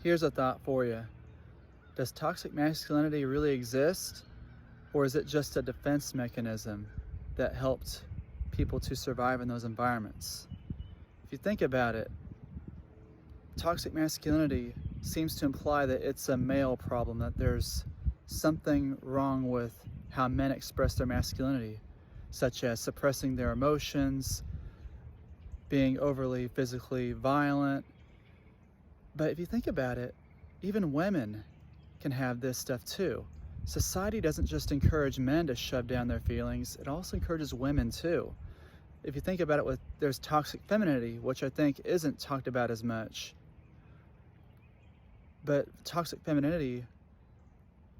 Here's a thought for you. Does toxic masculinity really exist, or is it just a defense mechanism that helped people to survive in those environments? If you think about it, toxic masculinity seems to imply that it's a male problem, that there's something wrong with how men express their masculinity, such as suppressing their emotions, being overly physically violent. But if you think about it, even women can have this stuff too. Society doesn't just encourage men to shove down their feelings, it also encourages women too. If you think about it, there's toxic femininity, which I think isn't talked about as much. But toxic femininity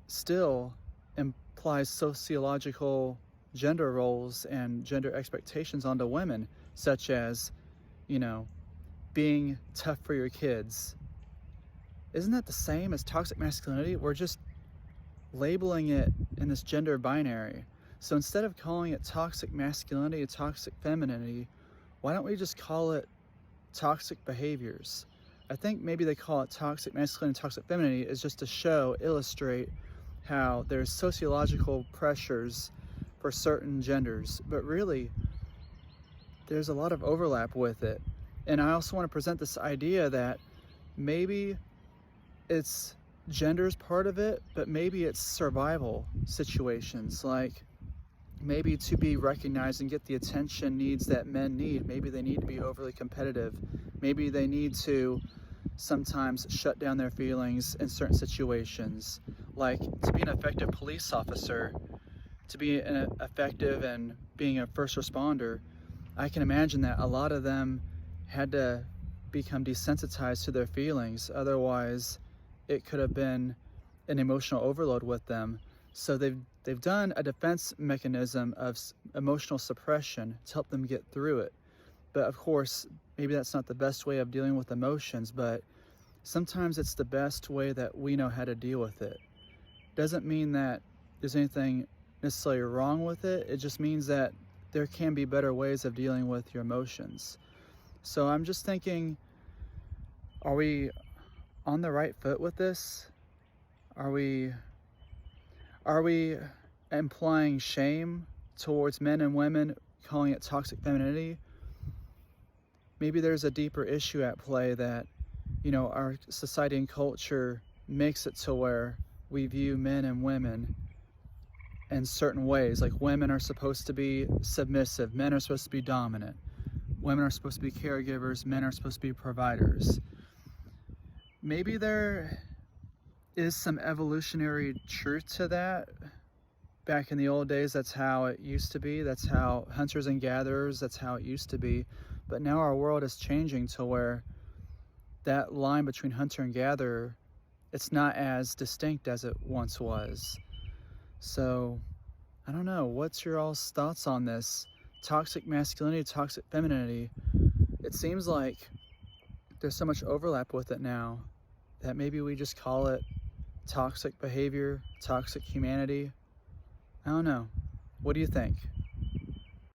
still implies sociological gender roles and gender expectations onto women, such as, being tough for your kids. Isn't that the same as toxic masculinity? We're just labeling it in this gender binary. So instead of calling it toxic masculinity, toxic femininity, why don't we just call it toxic behaviors? I think maybe they call it toxic masculinity, toxic femininity is just to illustrate how there's sociological pressures for certain genders, but really there's a lot of overlap with it. And I also want to present this idea that maybe it's gender's part of it, but maybe it's survival situations, like maybe to be recognized and get the attention needs that men need. Maybe they need to be overly competitive. Maybe they need to sometimes shut down their feelings in certain situations. Like to be an effective police officer, to be effective and being a first responder, I can imagine that a lot of them had to become desensitized to their feelings. Otherwise, it could have been an emotional overload with them. So they've done a defense mechanism of emotional suppression to help them get through it. But of course, maybe that's not the best way of dealing with emotions, but sometimes it's the best way that we know how to deal with it. Doesn't mean that there's anything necessarily wrong with it. It just means that there can be better ways of dealing with your emotions. So I'm just thinking, are we on the right foot with this? Are we implying shame towards men and women, calling it toxic femininity? Maybe there's a deeper issue at play that, our society and culture makes it to where we view men and women in certain ways. Like women are supposed to be submissive, men are supposed to be dominant. Women are supposed to be caregivers, men are supposed to be providers. Maybe there is some evolutionary truth to that. Back in the old days, that's how it used to be. That's how hunters and gatherers, that's how it used to be. But now our world is changing to where that line between hunter and gatherer, it's not as distinct as it once was. So, I don't know. What's your all's thoughts on this? Toxic masculinity, toxic femininity. It seems like there's so much overlap with it now that maybe we just call it toxic behavior, toxic humanity. I don't know. What do you think?